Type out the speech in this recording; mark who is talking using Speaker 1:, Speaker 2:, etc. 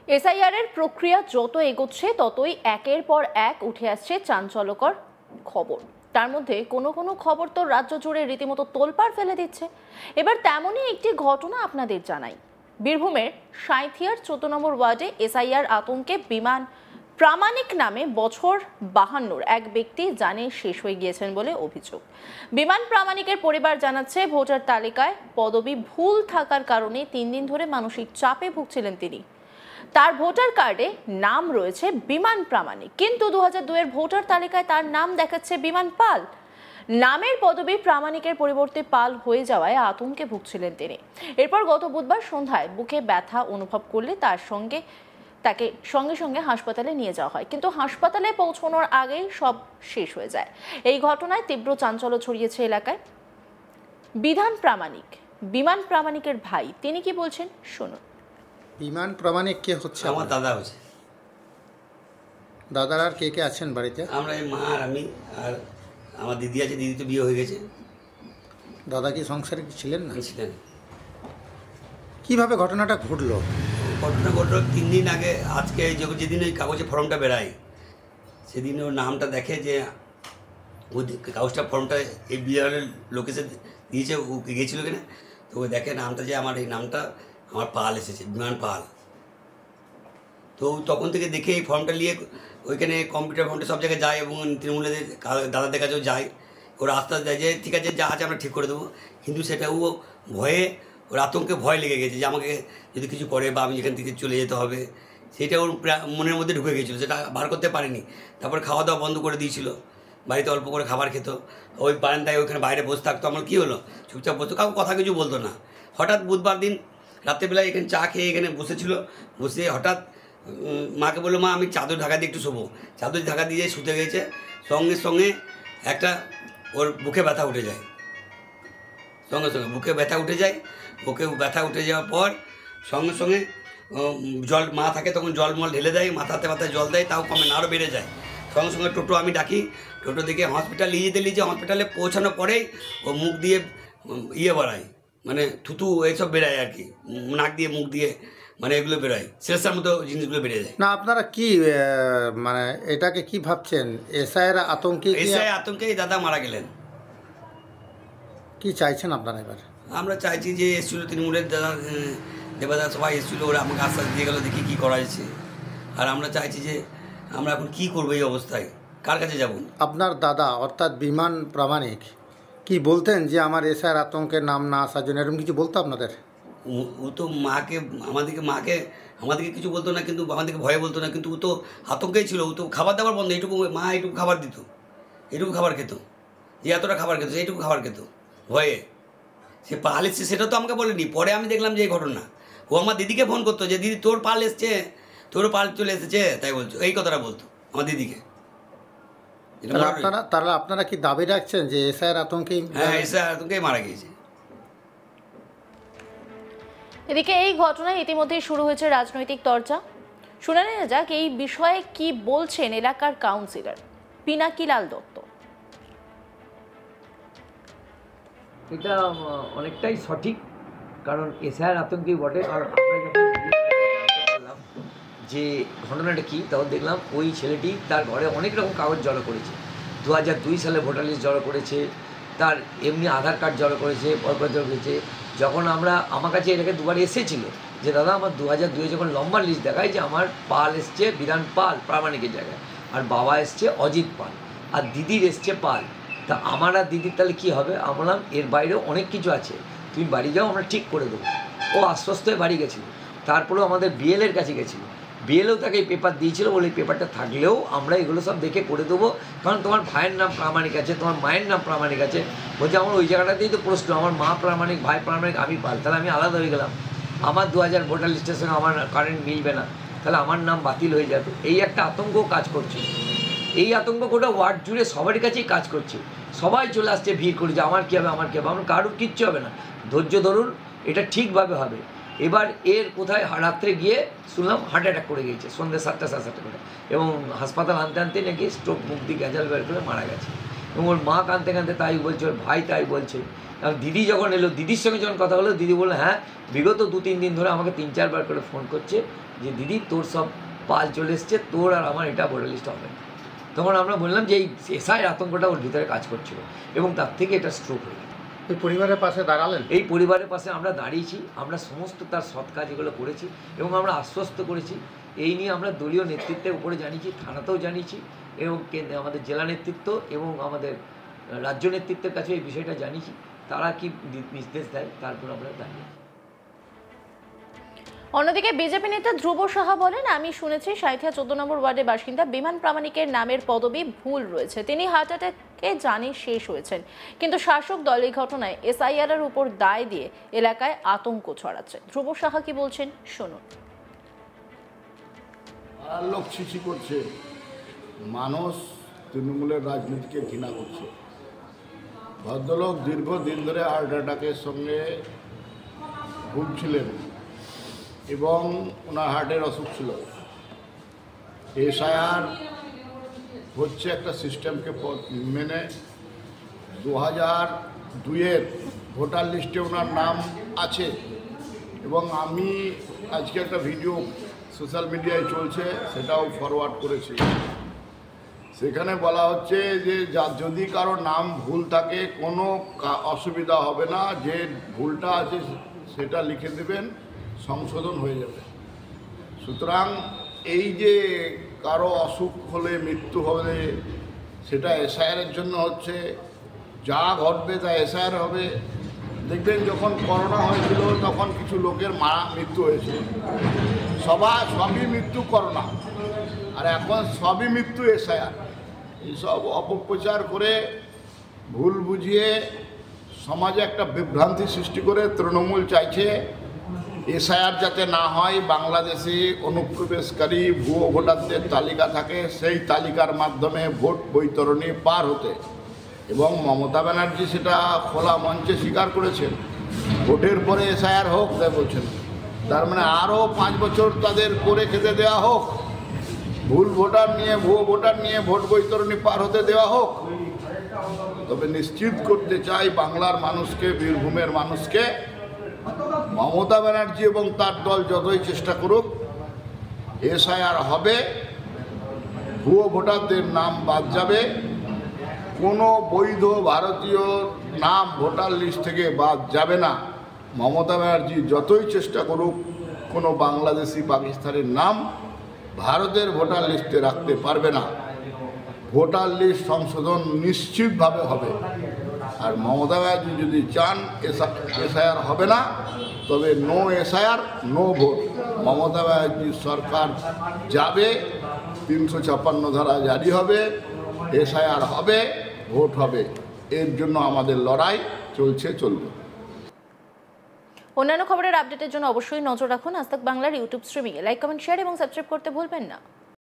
Speaker 1: SIR এর প্রক্রিয়া যত এগোচ্ছে ততই একের পর এক উঠে আসছে চাঞ্চল্যকর খবর। তার মধ্যে কোনো কোনো খবর তো রাজ্য জুড়ে রীতিমতো তোলপাড় ফেলে দিচ্ছে। এবার তেমনই একটি ঘটনা আপনাদের জানাই। বীরভূমের সাঁইথিয়ার 14 নম্বর ওয়ার্ডে এসআইআর আতঙ্কে বিমান প্রামাণিক নামে বছর 52 এক ব্যক্তি জানে শেষ হয়ে গিয়েছেন বলে অভিযোগ। বিমান প্রামাণিকের পরিবার জানাচ্ছে, ভোটার তালিকায় পদবি ভুল থাকার কারণে 3 দিন ধরে মানসিক চাপে ভুগছিলেন তিনি। তার ভোটার কার্ডে নাম রয়েছে বিমান প্রামাণিক, কিন্তু 2002 এর ভোটার তালিকায় তার নাম দেখাচ্ছে বিমান পাল। নামের পদবি প্রামাণিকের পরিবর্তে পাল হয়ে যাওয়ায় আতঙ্কে ভুগছিলেন তিনি। এরপর গত বুধবার সন্ধ্যায় বুকে ব্যথা অনুভব করলে তাকে সঙ্গে সঙ্গে হাসপাতালে নিয়ে যাওয়া হয়, কিন্তু হাসপাতালে পৌঁছানোর আগেই সব শেষ হয়ে যায়। এই ঘটনায় তীব্র চাঞ্চল্য ছড়িয়েছে এলাকায়। বিমান প্রামাণিকের ভাই, তিনি কি বলছেন শুনুন।
Speaker 2: বিমান প্রামাণিক কে হচ্ছে?
Speaker 3: আমার দাদা হচ্ছে।
Speaker 2: দাদার আর কে কে আছেন বাড়িতে?
Speaker 3: আমরা এই মা আর আমি, আর আমার দিদি আছে। দিদি তো বিয়ে হয়ে গেছে।
Speaker 2: দাদা কি সংসারে ছিলেন না?
Speaker 3: ছিলেন।
Speaker 2: কিভাবে ঘটনাটা ঘটলো?
Speaker 3: ঘটনা ঘটলো 3 দিন আগে। আজকে যেদিন ওই কাগজে ফর্মটা বেরায়, সেদিন ওর নামটা দেখে যে ওই কাগজটা ফর্মটা এই বিহারের লোকেশন দিয়েছে, ও গিয়েছিল কিনা, তো ও দেখে নামটা যে আমার এই নামটা আমার পাল এসেছে, বিমান পাল। তো তখন থেকে দেখে এই ফর্মটা নিয়ে ওইখানে কম্পিউটার ফর্মটা সব জায়গায় যায় এবং তৃণমূলের দাদাদের কাছেও যায়। ওরা আস্তে আস্তে দেয় যে ঠিক আছে, যা আছে আমরা ঠিক করে দেবো। কিন্তু সেটা ও ভয়ে, ওর আতঙ্কে ভয় লেগে গেছে যে আমাকে যদি কিছু করে বা আমি এখান থেকে চলে যেতে হবে, সেটা ওর মনের মধ্যে ঢুকে গেছিলো। সেটা বার করতে পারেনি। তারপর খাওয়া দাওয়া বন্ধ করে দিয়েছিল, বাড়িতে অল্প করে খাবার খেত, ওই বারান্দায় ওইখানে বাইরে বসে থাকতো। আমার কী হলো, চুপচাপ বসতো, কাউকে কথা কিছু বলতো না। হঠাৎ বুধবার দিন রাত্রেবেলায় এখানে চা খেয়ে এখানে বসেছিল, বসে হঠাৎ মাকে বললো, মা আমি চাদর ঢাকা দিয়ে একটু শোবো। চাদর ঢাকা দিয়ে শুতে গেছে, সঙ্গে সঙ্গে একটা ওর বুকে ব্যথা উঠে যায়। সঙ্গে সঙ্গে বুকে ব্যথা উঠে যায়। বুকে ব্যথা উঠে যাওয়ার পর সঙ্গে সঙ্গে জল, মা থাকে তখন জলমল ঢেলে দেয়, মাথাতে মাথায় জল দেয়, তাও কমে না, আরও বেড়ে যায়। সঙ্গে সঙ্গে টোটো আমি ডাকি, টোটো দিকে হসপিটাল নিয়ে যেতে হসপিটালে পৌঁছানোর পরেই ও মুখ দিয়ে বাড়ায়, মানে থুতু এইসব বেরোয় আর কি, নাক দিয়ে মুখ দিয়ে, মানে এগুলো বেরোয়, শেষের মতো জিনিসগুলো বেড়ে যায়।
Speaker 2: না, আপনারা কি মানে এটাকে কি ভাবছেন? এসআইআর
Speaker 3: আতঙ্কে দাদা মারা গেলেন।
Speaker 2: কি চাইছেন আপনারা এবার?
Speaker 3: আমরা চাইছি যে এসেছিল তৃণমূলের দাদা, দেবাদা সবাই এসেছিলো, ওরা আমাকে আশ্বাস দিয়ে গেলো, দেখি কী করা যাচ্ছে। আর আমরা চাইছি যে আমরা এখন কী করবো এই অবস্থায়, কার কাছে যাব?
Speaker 2: আপনার দাদা অর্থাৎ বিমান প্রামাণিক কি বলতেন যে আমার এসআইআর আতঙ্কের নাম না আসার জন্য, এরকম কিছু বলতো আপনাদের?
Speaker 3: ও তো আমাদেরকে কিছু বলতো না, কিন্তু আমাদেরকে ভয়ে বলতো না, কিন্তু ও তো আতঙ্কেই ছিল। ও তো খাবার দাবার বন্ধ, এইটুকু মা এইটুকু খাবার দিত, এইটুকু খাবার খেত, যে এতটা খাবার খেত এইটুকু খাবার খেত ভয়ে। সে পাল এসছে সেটা তো আমাকে বলেনি, পরে আমি দেখলাম যে এই ঘটনা। ও আমার দিদিকে ফোন করতো যে দিদি তোর পাল এসছে, তোর পাল চলে এসেছে, তাই বলছো, এই কথাটা বলতো আমার দিদিকে।
Speaker 2: আপনারা কি দাবি রাখছেন যে এসআইআর আতঙ্কেই?
Speaker 3: হ্যাঁ, এসআইআর আতঙ্কেই মারা গিয়েছে।
Speaker 1: এদিকে এই ঘটনায় ইতিমধ্যেই শুরু হয়েছে রাজনৈতিক চর্চা। শুনে নেওয়া যাক এই বিষয়ে কি বলছেন এলাকার কাউন্সিলর পিনাকিলাল দত্ত।
Speaker 4: এটা অনেকটাই সঠিক, কারণ এসআইআর আতঙ্কেই বটে। আর আমরা যখন বললাম যে ঘটনাটা কী, তখন দেখলাম ওই ছেলেটি তার ঘরে অনেক রকম কাগজ জড়ো করেছে। 2002 সালে ভোটার লিস্ট জড়ো করেছে, তার এমনি আধার কার্ড জড়ো করেছে, পরপর জড়ো করেছে। যখন আমার কাছে এটাকে দুবার এসেছিলো যে দাদা আমার 2002 যখন লম্বা লিস্ট দেখায় যে আমার পাল এসছে বিধান পাল প্রামাণিকের জায়গায়, আর বাবা এসছে অজিত পাল, আর দিদির এসছে পাল, তা আমার আর দিদির তাহলে কী হবে? আমি বললাম এর বাইরেও অনেক কিছু আছে, তুমি বাড়ি যাও, আমরা ঠিক করে দেবো। ও আশ্বস্ত হয়ে বাড়ি গেছিলো। তারপরেও আমাদের বিএলের কাছে গেছিলো, বিএলও তাকে এই পেপার দিয়েছিল, বলে এই পেপারটা থাকলেও আমরা এগুলো সব দেখে করে দেবো, কারণ তোমার ভাইয়ের নাম প্রামাণিক আছে, তোমার মায়ের নাম প্রামাণিক আছে। বলছে আমার ওই জায়গাটাতেই তো প্রশ্ন, আমার মা প্রামাণিক, ভাই প্রামাণিক, আমি পাল, তাহলে আমি আলাদা হয়ে গেলাম, আমার 2000 ভোটার লিস্টের সঙ্গে আমার কারেন্ট মিলবে না, তাহলে আমার নাম বাতিল হয়ে যাবে। এই একটা আতঙ্ক কাজ করছে। এই আতঙ্ক গোটা ওয়ার্ড জুড়ে সবারই কাছেই কাজ করছে। সবাই চলে আসছে ভিড় করে যে আমার কী হবে, আমার কী হবে। আমার কারোর কিচ্ছু হবে না, ধৈর্য ধরুন, এটা ঠিকভাবে হবে। এবার এর কোথায় রাত্রে গিয়ে শুনলাম হার্ট অ্যাটাক করে গিয়েছে সন্ধ্যে 7টা 7:30 করে, এবং হাসপাতাল আনতে আনতে নাকি স্ট্রোক, মুখ দিয়ে গ্যাজাল বের করে মারা গেছে। এবং ওর মা কাঁদতে কাঁদতে তাই বলছে, ওর ভাই তাই বলছে। এবং দিদি যখন এলো, দিদির সঙ্গে যখন কথা হলো, দিদি বললো হ্যাঁ বিগত 2-3 দিন ধরে আমাকে 3-4 বার করে ফোন করছে যে দিদি তোর সব পাল চলে এসছে, তোর আর আমার এটা ভোটার লিস্ট হবে না। তখন আমরা বললাম যে এই এসআইয়ের আতঙ্কটা ওর ভিতরে কাজ করছিল এবং তার থেকে এটা স্ট্রোক হয়ে গেল।
Speaker 2: এই পরিবারের পাশে দাঁড়ালেন?
Speaker 4: এই পরিবারের পাশে আমরা দাঁড়িয়েছি, আমরা সমস্ত তার সৎ কাজ এগুলো করেছি এবং আমরা আশ্বস্ত করেছি। এই নিয়ে আমরা দলীয় নেতৃত্বের উপরে জানিয়েছি, থানাতেও জানিয়েছি এবং আমাদের জেলা নেতৃত্ব এবং আমাদের রাজ্য নেতৃত্বের কাছে এই বিষয়টা জানিয়েছি। তারা কি নির্দেশ দেয় তারপর আমরা দাঁড়িয়েছি।
Speaker 1: অন্যদিকে বিজেপি নেতা ধ্রুব সাহা বলেন, আমি শুনেছি সাঁইথিয়া 14 নম্বর ওয়ার্ডের বাসিন্দা বিমান প্রামাণিকের নামের পদবি ভুল রয়েছে। তিনি হার্ট অ্যাটাকে জানি শেষ হয়েছেন, কিন্তু শাসক দল এই ঘটনায় এসআইআর এর উপর দায় দিয়ে এলাকায় আতঙ্ক ছড়াচ্ছে। ধ্রুব সাহা কি বলছেন শুনুন।
Speaker 5: আর লোক ছিছি করছে, মানুষ তৃণমূলের রাজনীতিকে ঘৃণা করছে। ভদ্রলোক দীর্ঘদিন ধরে হার্ট অ্যাটাকের সঙ্গে ভুগছিলেন এবং ওনার হার্টের অসুখ ছিল। এসআইআর হচ্ছে একটা সিস্টেমকে মেনে 2002-এর ভোটার লিস্টে ওনার নাম আছে এবং আমি আজকে একটা ভিডিও সোশ্যাল মিডিয়ায় চলছে, সেটাও ফরওয়ার্ড করেছি। সেখানে বলা হচ্ছে যে যদি কারো নাম ভুল থাকে কোনো অসুবিধা হবে না, যে ভুলটা আছে সেটা লিখে দেবেন, সংশোধন হয়ে যাবে। সুতরাং এই যে কারো অসুখ হলে, মৃত্যু হলে, সেটা এসআইআরের জন্য হচ্ছে, যা ঘটবে তা এসআইআর হবে। দেখবেন যখন করোনা হয়েছিল তখন কিছু লোকের মৃত্যু হয়েছিল, সবই মৃত্যু করোনা, আর এখন সবই মৃত্যু এসআইআর। এইসব অপপ্রচার করে ভুল বুঝিয়ে সমাজে একটা বিভ্রান্তি সৃষ্টি করে তৃণমূল চাইছে এসআইআর যাতে না হয়, বাংলাদেশে অনুপ্রবেশকারী ভুয়ো ভোটারদের তালিকা থাকে, সেই তালিকার মাধ্যমে ভোট বৈতরণী পার হতে। এবং মমতা ব্যানার্জি সেটা খোলা মঞ্চে স্বীকার করেছেন, ভোটের পরে এসআইআর হোক, তাই বলছেন। তার মানে আরও 5 বছর তাদের করে খেতে দেওয়া হোক, ভুল ভোটার নিয়ে, ভুয়ো ভোটার নিয়ে ভোট বৈতরণী পার হতে দেওয়া হোক। তবে নিশ্চিত করতে চাই বাংলার মানুষকে, বীরভূমের মানুষকে, মমতা ব্যানার্জি এবং তার দল যতই চেষ্টা করুক, এসআইআর হবে, ভুয়ো ভোটারদের নাম বাদ যাবে, কোনো বৈধ ভারতীয় নাম ভোটার লিস্ট থেকে বাদ যাবে না। মমতা ব্যানার্জি যতই চেষ্টা করুক, কোনো বাংলাদেশি, পাকিস্তানের নাম ভারতের ভোটার লিস্টে রাখতে পারবে না। ভোটার লিস্ট সংশোধন নিশ্চিতভাবে হবে। আর মমতা ব্যানার্জি যদি চান এসআইআর হবে না, তবে no SIR no vote. Mamata ব্যানার্জির সরকার যাবে, 356 ধারা জারি হবে, এসআইআর হবে, ভোট হবে। এর জন্য আমাদের লড়াই চলবে।
Speaker 1: অন্যান্য খবরের আপডেটের জন্য অবশ্যই নজর রাখুন আজ তাক বাংলার ইউটিউব স্ট্রিমিংয়ে। লাইক, কমেন্ট, শেয়ার এবং সাবস্ক্রাইব করতে ভুলবেন না।